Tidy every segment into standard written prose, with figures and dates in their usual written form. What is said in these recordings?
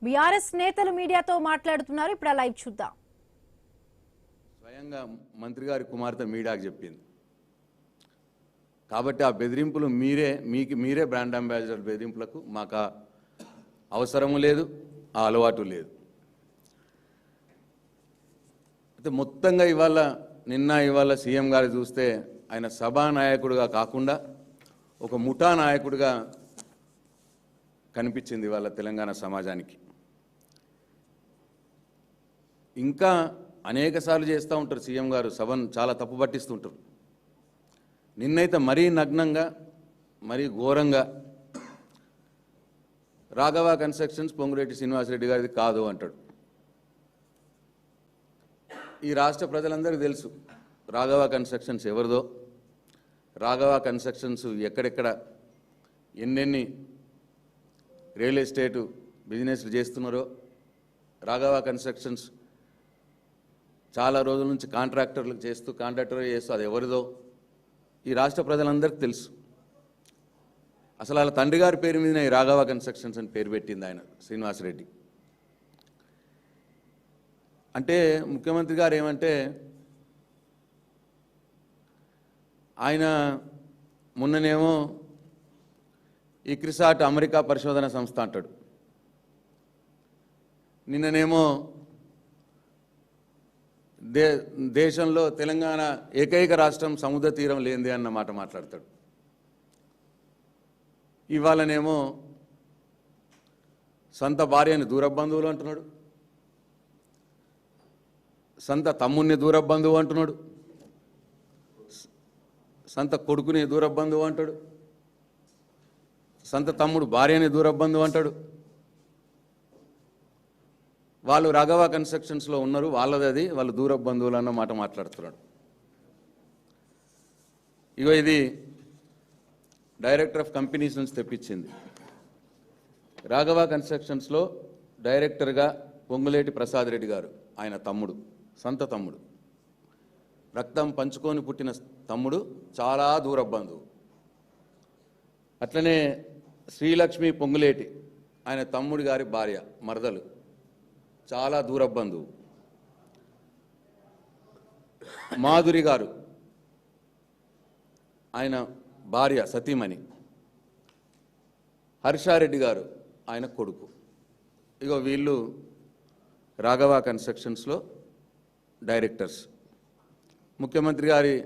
BRS నేతలు మీడియాతో మాట్లాడుతున్నారు. ఇప్పుడు లైవ్ చూద్దాం. స్వయంగా మంత్రి గారి కుమార్తె మీడియాకు చెప్పింది. కాబట్టి ఆ బెదిరింపులు మీరే బ్రాండ్ అంబాసిడర్ బెదిరింపులకు మాకు అవసరము లేదు, ఆ అలవాటు లేదు. అయితే మొత్తంగా ఇవాళ సీఎం గారు చూస్తే ఆయన సభానాయకుడిగా కాకుండా ఒక ముఠా నాయకుడిగా కనిపించింది ఇవాళ తెలంగాణ సమాజానికి. ఇంకా అనేక సార్లు చేస్తూ ఉంటారు సీఎం గారు, సభను చాలా తప్పు పట్టిస్తుంటారు. నిన్నైతే మరీ నగ్నంగా మరీ ఘోరంగా రాఘవ కన్స్ట్రక్షన్స్ పొంగులేటి శ్రీనివాసరెడ్డి గారిది కాదు అంటాడు. ఈ రాష్ట్ర ప్రజలందరికీ తెలుసు రాఘవ కన్స్ట్రక్షన్స్ ఎవరిదో, రాఘవ కన్స్ట్రక్షన్స్ ఎక్కడెక్కడ ఎన్నెన్ని రియల్ ఎస్టేటు బిజినెస్లు చేస్తున్నారో, రాఘవ కన్స్ట్రక్షన్స్ చాలా రోజుల నుంచి కాంట్రాక్టర్ చేస్తూ అది ఎవరిదో ఈ రాష్ట్ర ప్రజలందరికీ తెలుసు. అసలు వాళ్ళ తండ్రి గారి పేరు మీదనే రాఘవ కన్స్ట్రక్షన్స్ అని పేరు పెట్టింది ఆయన శ్రీనివాసరెడ్డి. అంటే ముఖ్యమంత్రి గారు ఏమంటే ఆయన మొన్ననేమో ఇక్రిసాట్ అమెరికా పరిశోధన సంస్థ అంటాడు, నిన్ననేమో దేశంలో తెలంగాణ ఏకైక రాష్ట్రం సముద్ర తీరం లేనిది అన్న మాట మాట్లాడతాడు. ఇవాళనేమో సొంత భార్యని దూర బంధువులు అంటున్నాడు, సొంత తమ్ముడిని దూర బంధువు అంటున్నాడు, సొంత కొడుకుని దూర బంధువు అంటాడు, సొంత తమ్ముడు భార్యని దూర బంధువు అంటాడు. వాళ్ళు రాఘవ కన్స్ట్రక్షన్స్లో ఉన్నారు, వాళ్ళది వాళ్ళు దూర బంధువులు అన్న మాట మాట్లాడుతున్నాడు. ఇగో ఇది డైరెక్టర్ ఆఫ్ కంపెనీస్ నుంచి తెప్పించింది. రాఘవ కన్స్ట్రక్షన్స్లో డైరెక్టర్గా పొంగులేటి ప్రసాద్ రెడ్డి గారు, ఆయన తమ్ముడు, సొంత తమ్ముడు, రక్తం పంచుకొని పుట్టిన తమ్ముడు, చాలా దూర బంధువు. అట్లనే శ్రీలక్ష్మి పొంగులేటి, ఆయన తమ్ముడి గారి భార్య, మరదలు, చాలా దూర బంధువు. మాధురి గారు, ఆయన భార్య సతీమణి. హర్షారెడ్డి గారు, ఆయన కొడుకు. ఇగో వీళ్ళు రాఘవ కన్స్ట్రక్షన్స్లో డైరెక్టర్స్. ముఖ్యమంత్రి గారి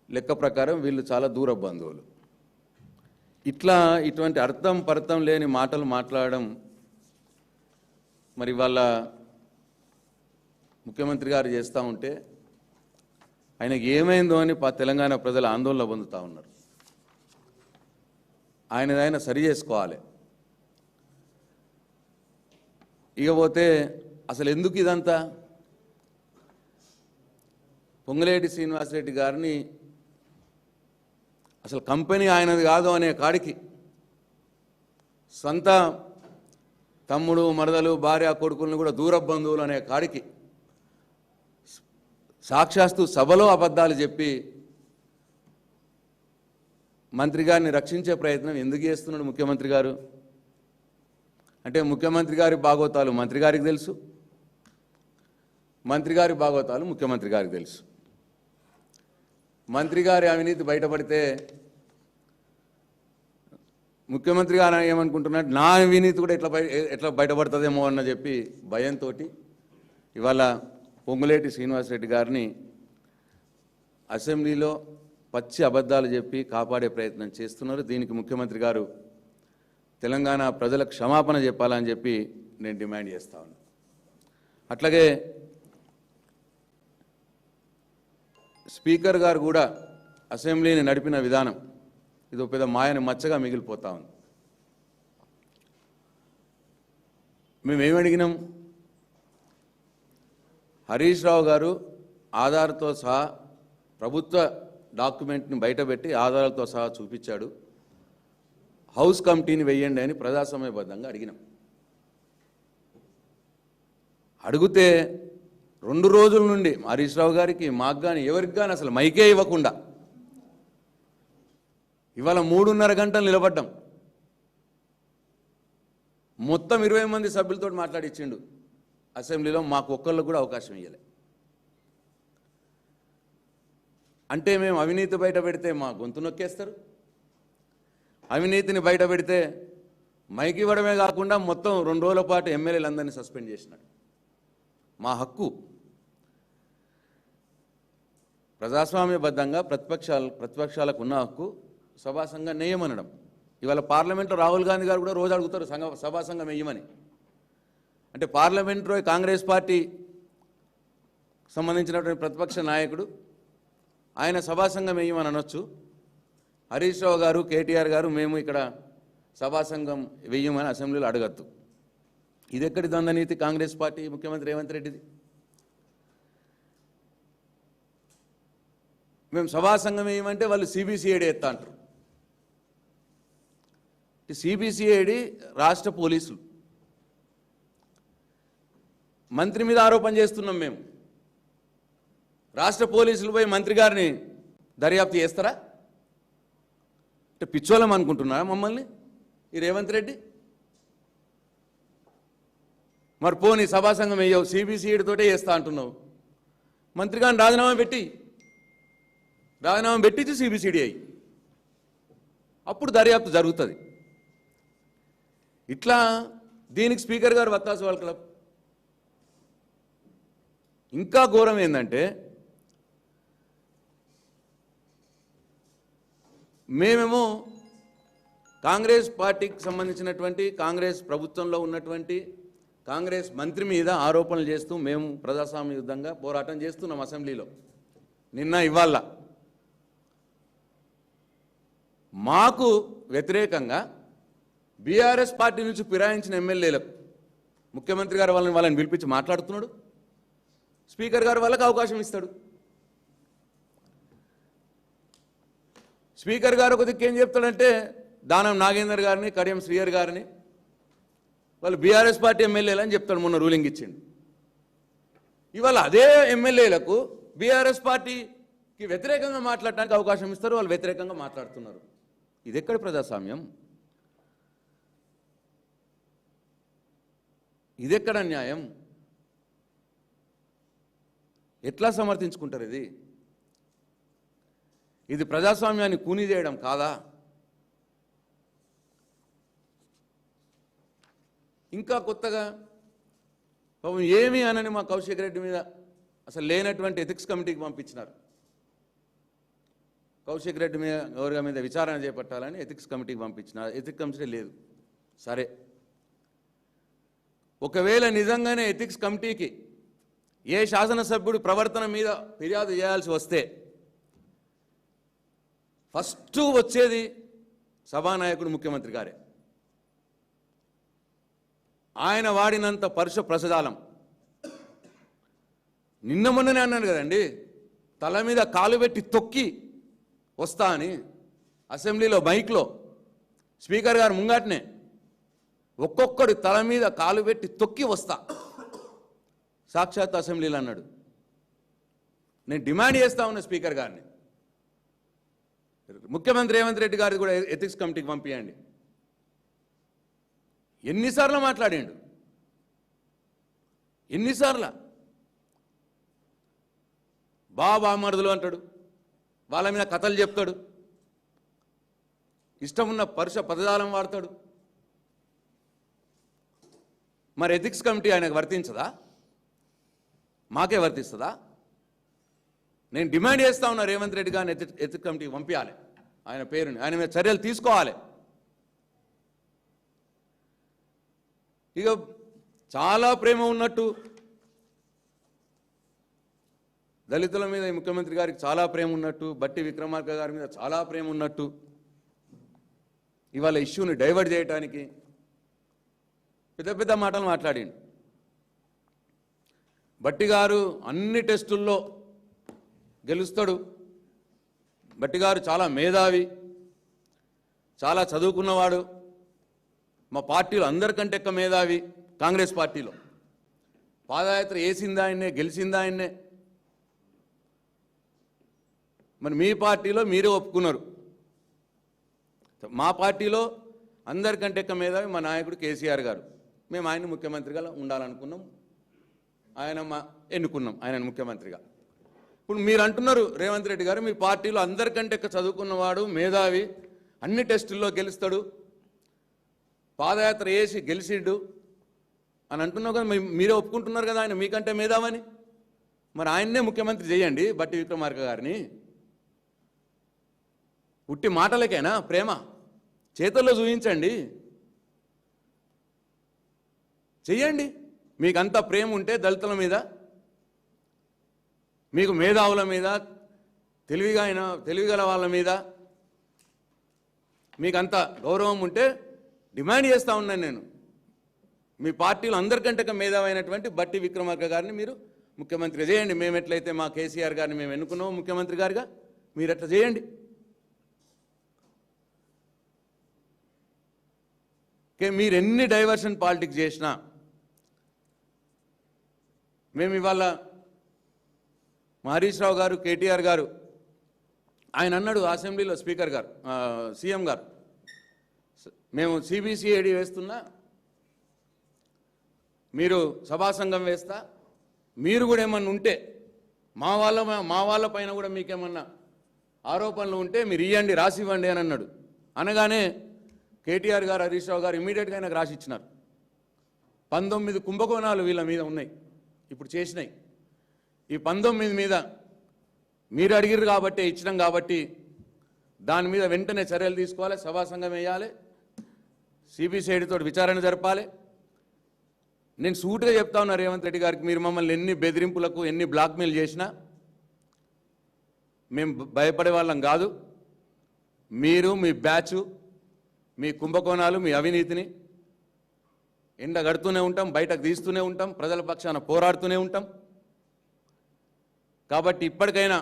లెక్క ప్రకారం వీళ్ళు చాలా దూర బంధువులు. ఇటువంటి అర్థం పర్థం లేని మాటలు మాట్లాడడం మరి వాళ్ళ ముఖ్యమంత్రి గారు చేస్తూ ఉంటే ఆయనకి ఏమైందో అని తెలంగాణ ప్రజలు ఆందోళన పొందుతూ ఉన్నారు. ఆయన సరి చేసుకోవాలి. ఇకపోతే అసలు ఎందుకు ఇదంతా? పొంగులేటి శ్రీనివాసరెడ్డి గారిని అసలు కంపెనీ ఆయనది కాదు అనే కాడికి సొంత తమ్ముడు, మరదలు, భార్య, కొడుకులను కూడా దూర బంధువులు అనే కాడికి సాక్షాత్తు సభలో అబద్ధాలు చెప్పి మంత్రి గారిని రక్షించే ప్రయత్నం ఎందుకు చేస్తున్నాడు ముఖ్యమంత్రి గారు? అంటే ముఖ్యమంత్రి గారి బాగోతాలు మంత్రి గారికి తెలుసు, మంత్రి గారి బాగోతాలు ముఖ్యమంత్రి గారికి తెలుసు. మంత్రి గారి అవినీతి బయటపడితే ముఖ్యమంత్రి గారు ఏమనుకుంటున్నాడు, నా అవినీతి కూడా ఎట్లా బయటపడుతుందేమో అన్న చెప్పి భయంతో ఇవాళ పొంగులేటి శ్రీనివాసరెడ్డి గారిని అసెంబ్లీలో పచ్చి అబద్ధాలు చెప్పి కాపాడే ప్రయత్నం చేస్తున్నారు. దీనికి ముఖ్యమంత్రి గారు తెలంగాణ ప్రజలకు క్షమాపణ చెప్పాలని చెప్పి నేను డిమాండ్ చేస్తా ఉన్నాను. అట్లాగే స్పీకర్ గారు కూడా అసెంబ్లీని నడిపిన విధానం ఇది పెద్ద మాయని మచ్చగా మిగిలిపోతా ఉంది. మేమేమడిగినాం, హరీష్ రావు గారు ఆధార్తో సహా ప్రభుత్వ డాక్యుమెంట్ని బయటపెట్టి ఆధారాలతో సహా చూపించాడు, హౌస్ కమిటీని వెయ్యండి అని ప్రజాస్వామ్యబద్ధంగా అడిగినాం. అడిగితే 2 రోజుల నుండి హరీష్ రావు గారికి, మాకు కానీ ఎవరికి కానీ అసలు మైకే ఇవ్వకుండా ఇవాళ 3.5 గంటలు నిలబడ్డాం. మొత్తం 20 మంది సభ్యులతో మాట్లాడిచ్చిండు అసెంబ్లీలో, మాకు ఒక్కళ్ళకు కూడా అవకాశం ఇవ్వలే. అంటే మేము అవినీతి బయట పెడితే మా గొంతు నొక్కేస్తారు, అవినీతిని బయట పెడితే మైకి ఇవ్వడమే కాకుండా మొత్తం 2 రోజుల పాటు ఎమ్మెల్యేలందరినీ సస్పెండ్ చేసినాడు. మా హక్కు ప్రజాస్వామ్యబద్ధంగా ప్రతిపక్షాలకు ఉన్న హక్కు సభాసంఘం వేయమనడం. ఇవాళ పార్లమెంట్లో రాహుల్ గాంధీ గారు కూడా రోజు అడుగుతారు సభాసంఘం వేయమని. అంటే పార్లమెంట్లో కాంగ్రెస్ పార్టీ సంబంధించినటువంటి ప్రతిపక్ష నాయకుడు ఆయన సభాసంఘం వేయమని అనొచ్చు. హరీష్ రావు గారు, కేటీఆర్ గారు మేము ఇక్కడ సభాసంఘం వేయమని అసెంబ్లీలో అడగద్దు. ఇది ఎక్కడి ద్వంద్వనీతి కాంగ్రెస్ పార్టీ ముఖ్యమంత్రి రేవంత్ రెడ్డిది? మేము సభాసంఘం వేయమంటే వాళ్ళు సిబిసిఐడి ఎత్తా అంటారు. సిబిసిఐడి రాష్ట్ర పోలీసులు, మంత్రి మీద ఆరోపణ చేస్తున్నాం మేము. రాష్ట్ర పోలీసులు పోయి మంత్రి గారిని దర్యాప్తు చేస్తారా? అంటే పిచ్చోళం అనుకుంటున్నారా మమ్మల్ని ఈ రేవంత్ రెడ్డి? మరి పోనీ సభాసంఘం వేయవు, సిబిసిఐడితోటే చేస్తా అంటున్నావు. మంత్రి గారిని రాజీనామా పెట్టించి సిబిసిఐడి అయ్యి అప్పుడు దర్యాప్తు జరుగుతుంది. ఇట్లా దీనికి స్పీకర్ గారు వత్తాసు వాళ్ళ ఇంకా ఘోరం ఏంటంటే, మేమేమో కాంగ్రెస్ పార్టీకి సంబంధించినటువంటి కాంగ్రెస్ ప్రభుత్వంలో ఉన్నటువంటి కాంగ్రెస్ మంత్రి మీద ఆరోపణలు చేస్తూ మేము ప్రజాస్వామ్యయుద్ధంగా పోరాటం చేస్తున్నాం అసెంబ్లీలో. నిన్న ఇవాళ మాకు వ్యతిరేకంగా బీఆర్ఎస్ పార్టీ నుంచి ఫిరాయించిన ఎమ్మెల్యేలకు ముఖ్యమంత్రి గారు వాళ్ళని పిలిపించి మాట్లాడుతున్నాడు. స్పీకర్ గారు వాళ్ళకి అవకాశం ఇస్తాడు. స్పీకర్ గారు ఒక దిక్కు ఏం చెప్తాడంటే, దానం నాగేందర్ గారిని, కడియం శ్రీహర్ గారిని వాళ్ళు బీఆర్ఎస్ పార్టీ ఎమ్మెల్యేలు అని చెప్తాడు. మొన్న రూలింగ్ ఇచ్చిండు. ఇవాళ అదే ఎమ్మెల్యేలకు బీఆర్ఎస్ పార్టీకి వ్యతిరేకంగా మాట్లాడడానికి అవకాశం ఇస్తారు, వాళ్ళు వ్యతిరేకంగా మాట్లాడుతున్నారు. ఇది ఎక్కడ ప్రజాస్వామ్యం? ఇదెక్కడ న్యాయం? ఎట్లా సమర్థించుకుంటారు? ఇది ప్రజాస్వామ్యాన్ని కూనీ చేయడం కాదా? ఇంకా కొత్తగా పాపం ఏమీ అనని మా కౌశిక్ రెడ్డి మీద అసలు లేనటువంటి ఎథిక్స్ కమిటీకి పంపించినారు. కౌశిక్ రెడ్డి మీద గౌరవ మీద విచారణ చేపట్టాలని ఎథిక్స్ కమిటీకి పంపించినారు. ఎథిక్స్ కమిటీ లేదు. సరే, ఒకవేళ నిజంగానే ఎథిక్స్ కమిటీకి ఏ శాసనసభ్యుడు ప్రవర్తన మీద ఫిర్యాదు చేయాల్సి వస్తే ఫస్ట్ వచ్చేది సభానాయకుడు ముఖ్యమంత్రి గారే. ఆయన వాడినంత పరుష ప్రసదాలం నిన్న మొన్ననే అన్నాడు కదండి, తల మీద కాలు పెట్టి తొక్కి వస్తా అని అసెంబ్లీలో మైక్లో స్పీకర్ గారు ముంగాటనే ఒక్కొక్కడి తల మీద కాలు పెట్టి తొక్కి వస్తా సాక్షాత్ అసెంబ్లీలో అన్నాడు. నేను డిమాండ్ చేస్తా ఉన్నా స్పీకర్ గారిని, ముఖ్యమంత్రి రేవంత్ రెడ్డి గారిది కూడా ఎథిక్స్ కమిటీకి పంపించండి. ఎన్నిసార్లు మాట్లాడాడు? ఎన్నిసార్లు బామరుదులు అంటాడు, వాళ్ళ మీద కథలు చెప్తాడు, ఇష్టం ఉన్న పరుష పదజాలం వాడతాడు. మరి ఎథిక్స్ కమిటీ ఆయనకు వర్తించదా? మాకే వర్తిస్తుందా? నేను డిమాండ్ చేస్తా ఉన్నా రేవంత్ రెడ్డి గారిని ఎథిక్స్ కమిటీకి పంపించాలి. ఆయన పేరుని, ఆయన మీద చర్యలు తీసుకోవాలి. ఇక చాలా ప్రేమ ఉన్నట్టు, దళితుల మీద ముఖ్యమంత్రి గారికి చాలా ప్రేమ ఉన్నట్టు, బట్టి విక్రమార్క గారి మీద చాలా ప్రేమ ఉన్నట్టు ఇవాళ ఇష్యూని డైవర్ట్ చేయడానికి పెద్ద పెద్ద మాటలు మాట్లాడిండు. బట్టి గారు అన్ని టెస్టుల్లో గెలుస్తాడు, బట్టి గారు చాలా మేధావి, చాలా చదువుకున్నవాడు, మా పార్టీలో అందరికంటే ఎక్కువ మేధావి, కాంగ్రెస్ పార్టీలో పాదయాత్ర వేసింది ఆయన్నే, గెలిచింది ఆయన్నే. మరి మీ పార్టీలో మీరే ఒప్పుకున్నారు. మా పార్టీలో అందరికంటే ఎక్కువ మేధావి మా నాయకుడు కేసీఆర్ గారు. మేము ఆయన ముఖ్యమంత్రిగా ఉండాలనుకున్నాం, ఎన్నుకున్నాం ఆయనను ముఖ్యమంత్రిగా. ఇప్పుడు మీరు అంటున్నారు రేవంత్ రెడ్డి గారు మీ పార్టీలో అందరికంటే ఎక్కువ చదువుకున్నవాడు, మేధావి, అన్ని టెస్టుల్లో గెలుస్తాడు, పాదయాత్ర చేసి గెలిచిండు అని అంటున్నావు కదా. మీరే ఒప్పుకుంటున్నారు కదా ఆయన మీకంటే మేధావని. మరి ఆయన్నే ముఖ్యమంత్రి చేయండి బట్టి విక్రమార్క గారిని. ఉట్టి మాటలకేనా ప్రేమ? చేతుల్లో చూపించండి, చెయ్యండి. మీకంత ప్రేమ ఉంటే దళితుల మీద, మీకు మేధావుల మీద, తెలివిగల వాళ్ళ మీద మీకంత గౌరవం ఉంటే డిమాండ్ చేస్తూ ఉన్నాను నేను, మీ పార్టీలో అందరికంటే మేధావైనటువంటి బట్టి విక్రమార్క గారిని మీరు ముఖ్యమంత్రి చేయండి. మేము ఎట్లయితే మా కేసీఆర్ గారిని మేము ఎన్నుకున్నామో ముఖ్యమంత్రి గారిగా మీరు ఎట్లా చేయండి. మీరు ఎన్ని డైవర్షన్ పాలిటిక్స్ చేసినా మేము ఇవాళ హరీష్ రావు గారు, కేటీఆర్ గారు ఆయన అన్నాడు అసెంబ్లీలో, స్పీకర్ గారు, సీఎం గారు, మేము సిబిసిఐడి వేస్తున్నా, మీరు సభా సంఘం వేస్తా, మీరు కూడా ఏమన్నా ఉంటే మా వాళ్ళ పైన కూడా మీకేమన్నా ఆరోపణలు ఉంటే మీరు ఇవ్వండి, రాసివ్వండి అని అన్నాడు. అనగానే కేటీఆర్ గారు, హరీష్ రావు గారు ఇమీడియట్గా ఆయనకు రాసి ఇచ్చినారు. 19 కుంభకోణాలు వీళ్ళ మీద ఉన్నాయి, ఇప్పుడు చేసినాయి. ఈ 19 మీద మీరు అడిగిరు కాబట్టి ఇచ్చినాం కాబట్టి దాని మీద వెంటనే చర్యలు తీసుకోవాలి, సభా సంఘం వేయాలి, సిబిసిఐడితో విచారణ జరపాలి. నేను సూటిగా చెప్తా ఉన్నా రేవంత్ రెడ్డి గారికి, మీరు మమ్మల్ని ఎన్ని బెదిరింపులకు ఎన్ని బ్లాక్మెయిల్ చేసినా మేము భయపడే వాళ్ళం కాదు. మీరు మీ బ్యాచ్, మీ కుంభకోణాలు, మీ అవినీతిని ఎండగడుతూనే ఉంటాం, బయటకు తీస్తూనే ఉంటాం, ప్రజల పక్షాన పోరాడుతూనే ఉంటాం. కాబట్టి ఇప్పటికైనా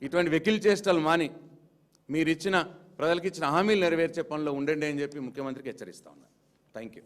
ఇటువంటి వెకిల్ చేష్టలు మాని మీరు ప్రజలకు ఇచ్చిన హామీలు నెరవేర్చే పనిలో ఉండండి అని చెప్పి ముఖ్యమంత్రికి హెచ్చరిస్తా ఉన్నాను. Thank you.